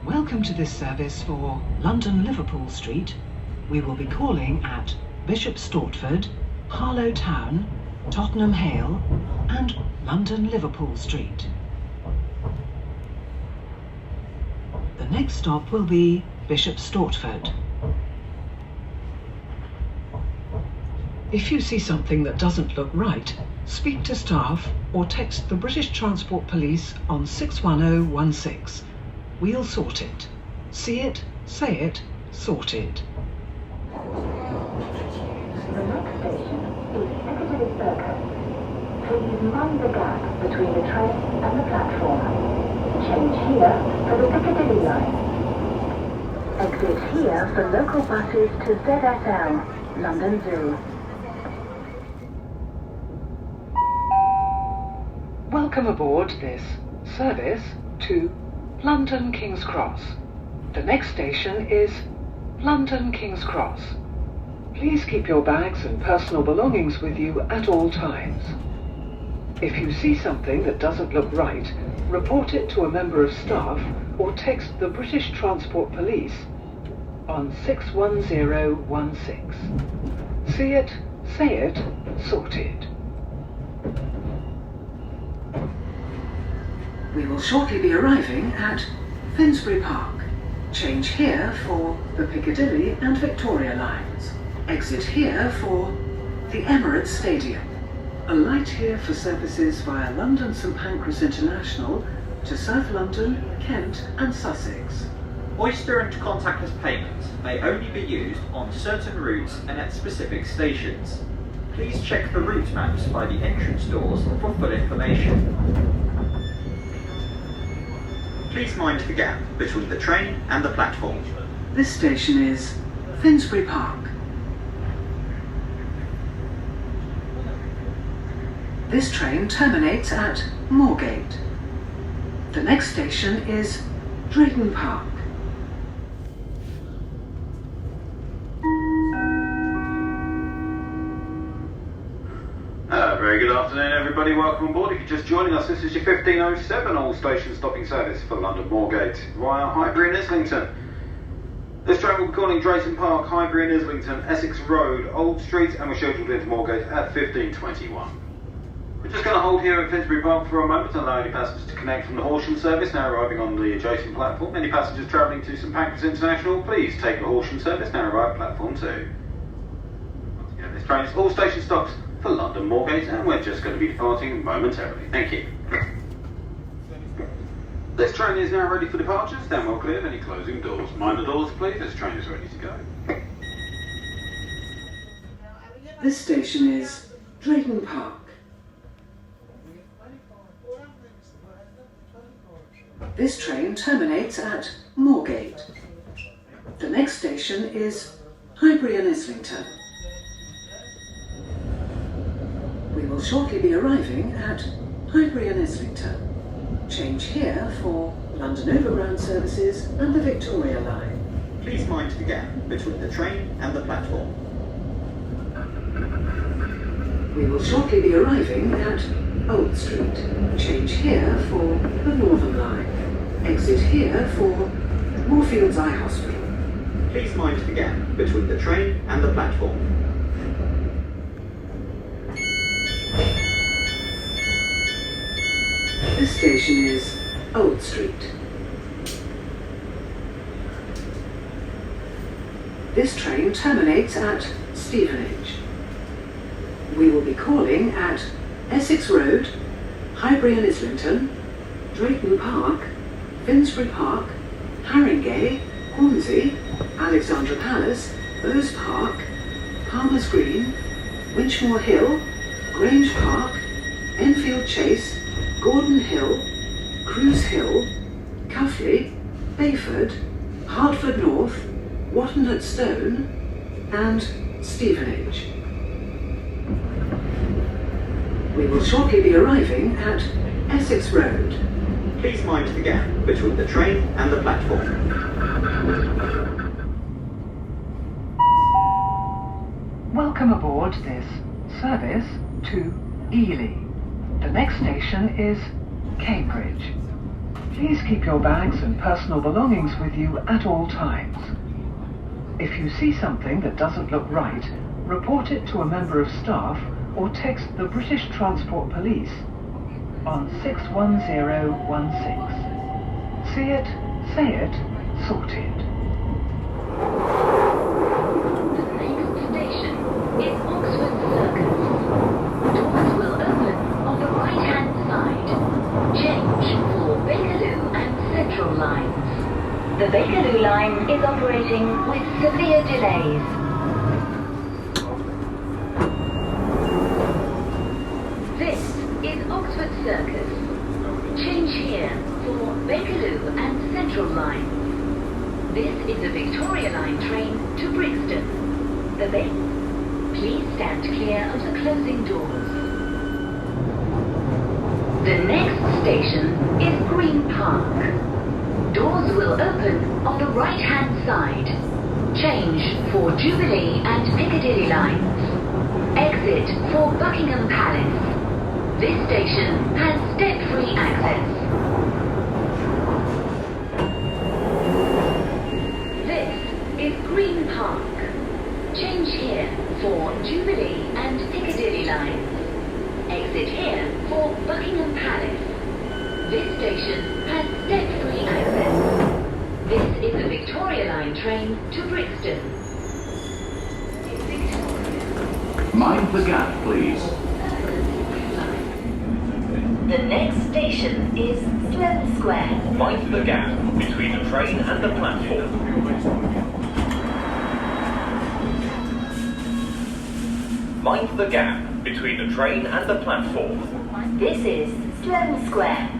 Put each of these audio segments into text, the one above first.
Welcome to this service for London Liverpool Street. We will be calling at Bishop Stortford, Harlow Town, Tottenham Hale and London Liverpool Street. The next stop will be Bishop Stortford. If you see something that doesn't look right, speak to staff or text the British Transport Police on 61016. We'll sort it. See it, say it, sorted. The next station is Piccadilly Circus. Please mind the gap between the train and the platform. Change here for the Piccadilly line. Exit here for local buses to ZSL, London Zoo. Welcome aboard this service to London King's Cross. The next station is London King's Cross. Please keep your bags and personal belongings with you at all times. If you see something that doesn't look right, report it to a member of staff or text the British Transport Police on 61016. See it, say it, sorted. We will shortly be arriving at Finsbury Park. Change here for the Piccadilly and Victoria lines. Exit here for the Emirates Stadium. Alight here for services via London St Pancras International to South London, Kent and Sussex. Oyster and contactless payments may only be used on certain routes and at specific stations. Please check the route maps by the entrance doors for full information. Please mind the gap between the train and the platform. This station is Finsbury Park. This train terminates at Moorgate. The next station is Drayton Park. Very good afternoon everybody, welcome on board. If you're just joining us, this is your 1507 all station stopping service for London Moorgate via Highbury and Islington. This train will be calling Drayton Park, Highbury and Islington, Essex Road, Old Street, and we're scheduled into Moorgate at 15:21. We're just going to hold here at Finsbury Park for a moment and allow any passengers to connect from the Horsham service now arriving on the adjacent platform. Any passengers travelling to St Pancras International, please take the Horsham service now arrive at platform 2. Once again, this train is all station stops for London Moorgate, and we're just going to be departing momentarily. Thank you. This train is now ready for departure. Stand well clear of any closing doors. Mind the doors, please. This train is ready to go. This station is Drayton Park. This train terminates at Moorgate. The next station is Highbury and Islington. We will shortly be arriving at Highbury and Islington. Change here for London Overground services and the Victoria line. Please mind the gap between the train and the platform. We will shortly be arriving at Old Street. Change here for the Northern line. Exit here for Moorfields Eye Hospital. Please mind the gap between the train and the platform. This station is Old Street. This train terminates at Stevenage. We will be calling at Essex Road, Highbury and Islington, Drayton Park, Finsbury Park, Haringey, Hornsey, Alexandra Palace, Bowes Park, Palmer's Green, Winchmore Hill, Grange Park, Enfield Chase, Gordon Hill, Cruise Hill, Cuffley, Bayford, Hertford North, Watton Stone, and Stevenage. We will shortly be arriving at Essex Road. Please mind the gap between the train and the platform. Welcome aboard this service to Ely. The next station is Cambridge. Please keep your bags and personal belongings with you at all times. If you see something that doesn't look right, report it to a member of staff or text the British Transport Police on 61016. See it, say it, sorted. The next station is Oxford Circus. Doors will open on the right-hand side. Change for Bakerloo and Central lines. The Bakerloo line is operating with severe delays. This is Oxford Circus. Change here for Bakerloo and Central lines. This is a Victoria Line train to Brixton. Please stand clear of the closing doors. The next station is Green Park. Doors will open on the right-hand side. Change for Jubilee and Piccadilly lines. Exit for Buckingham Palace. This station has step-free access. This is Green Park. Change here for Jubilee and Piccadilly lines. Exit here for Buckingham Palace. This station has step-free access. This is a Victoria Line train to Brixton. Mind the gap, please. The next station is Sloane Square. Mind the gap between the train and the platform. Mind the gap between the train and the platform. This is Sloane Square.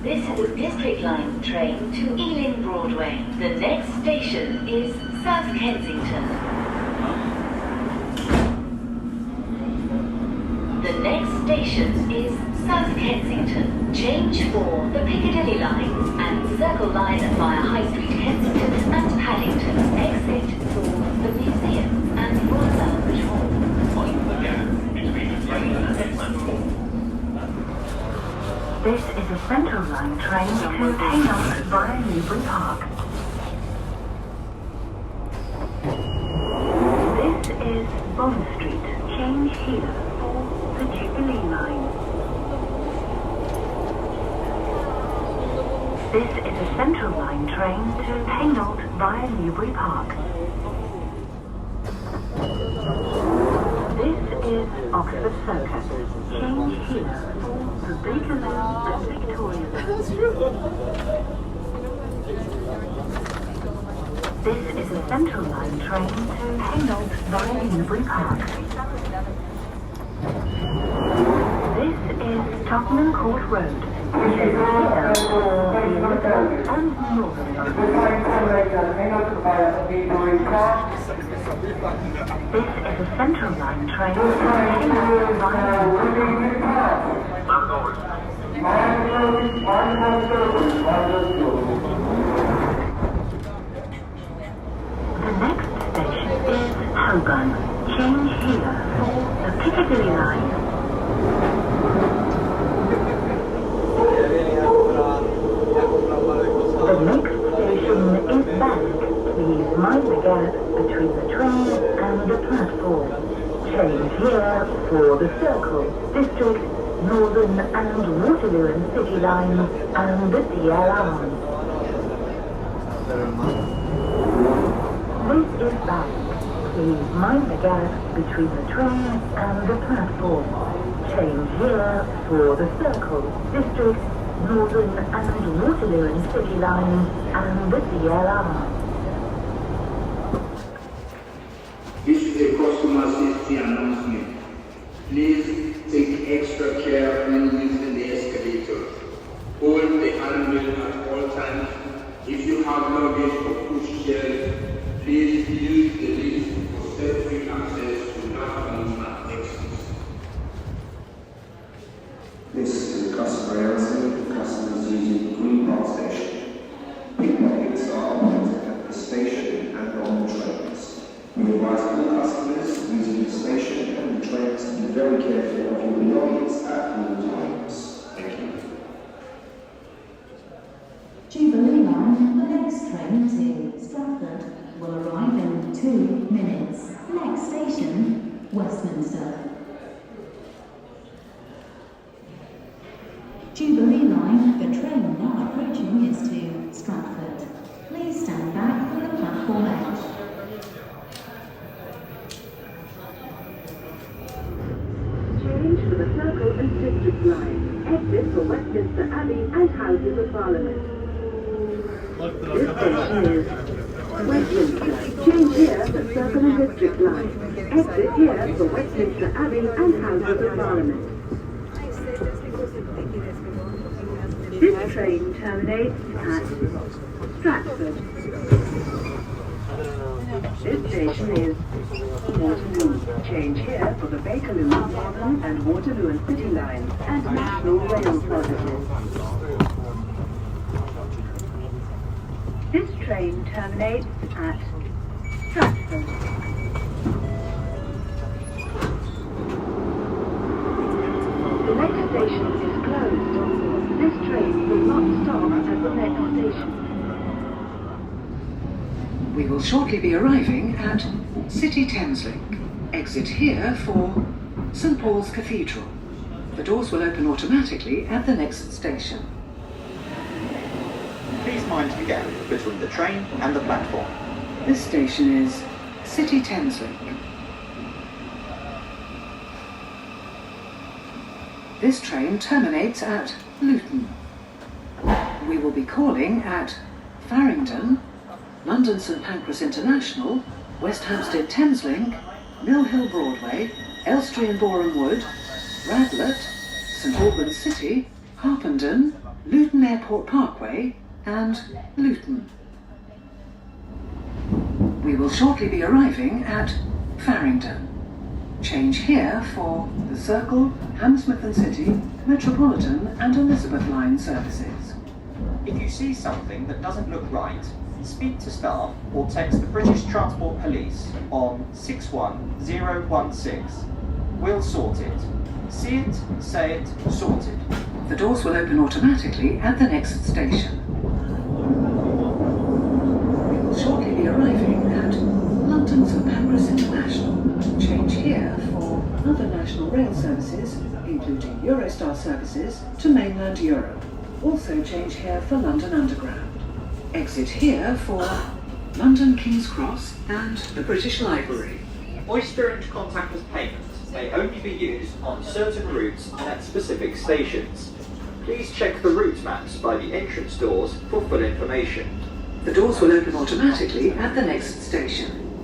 This is a District Line train to Ealing Broadway. The next station is South Kensington. The next station is South Kensington. Change for the Piccadilly line and Circle line via High Street Kensington and Paddington. Exit for the museums and Royal Albert Hall. Mind the gap between the train and the platform. This is a Central Line train to Hainault via Newbury Park. This is Bond Street. Change here for the Jubilee line. This is a Central Line train to Hainault via Newbury Park. This is Oxford Circus. Change here for the Bakerloo and Victoria. This is a Central Line train to Hainault via Newbury Park. This is Tottenham Court Road. Change here for the Elizabeth and Northern lines. This is a Central Line train to Hainault via Newbury Park. The next station is Holborn. Change here for the Piccadilly line. The next station is Bank. Please mind the gap between the train and the platform. Change here for the Circle, District, Northern and Waterloo and City lines and the DLR. This is Bank. Please mind the gap between the train and the platform. Change here for the Circle, District, Northern and Waterloo and City lines and the DLR. This is a customer safety announcement. Please take extra care when using the escalator. Hold the handrail at all times. If you have luggage or pushchair, please use the lift for step-free access to platforms and exits. This is the customer announcement for customers using Green Park Station. Pickpockets are operated at the station and on the trains. We advise all customers using the station and the trains to be very careful of your belongings at all times. Thank you. Jubilee line, the next train to Stratford will arrive in 2 minutes. Next station, Westminster. Jubilee line, the train now approaching is to Stratford. Please stand back for the platform edge. Change for the Circle and District line. Exit for Westminster Abbey and Houses of Parliament. This station is Westminster. Change here for Circle and District line. Exit here for Westminster Abbey and Houses of Parliament. This train terminates at Stratford. This station is Waterloo. Change here for the Bakerloo, Northern and Waterloo and City lines and National Rail services. This train terminates at Stratford. The next station is closed. This train will not stop at the next station. We will shortly be arriving at City Thameslink. Exit here for St Paul's Cathedral. The doors will open automatically at the next station. Please mind the gap between the train and the platform. This station is City Thameslink. This train terminates at Luton. We will be calling at Farringdon, London St Pancras International, West Hampstead Thameslink, Mill Hill Broadway, Elstree and Boreham Wood, Radlett, St Albans City, Harpenden, Luton Airport Parkway, and Luton. We will shortly be arriving at Farringdon. Change here for the Circle, Hammersmith and City, Metropolitan and Elizabeth line services. If you see something that doesn't look right, speak to staff or text the British Transport Police on 61016. We'll sort it. See it, say it, sorted. The doors will open automatically at the next station. We will shortly be arriving at London St Pancras International. Change here for other national rail services, including Eurostar services to mainland Europe. Also change here for London Underground. Exit here for London King's Cross and the British Library. Oyster and contactless payment may only be used on certain routes and at specific stations. Please check the route maps by the entrance doors for full information. The doors will open automatically at the next station.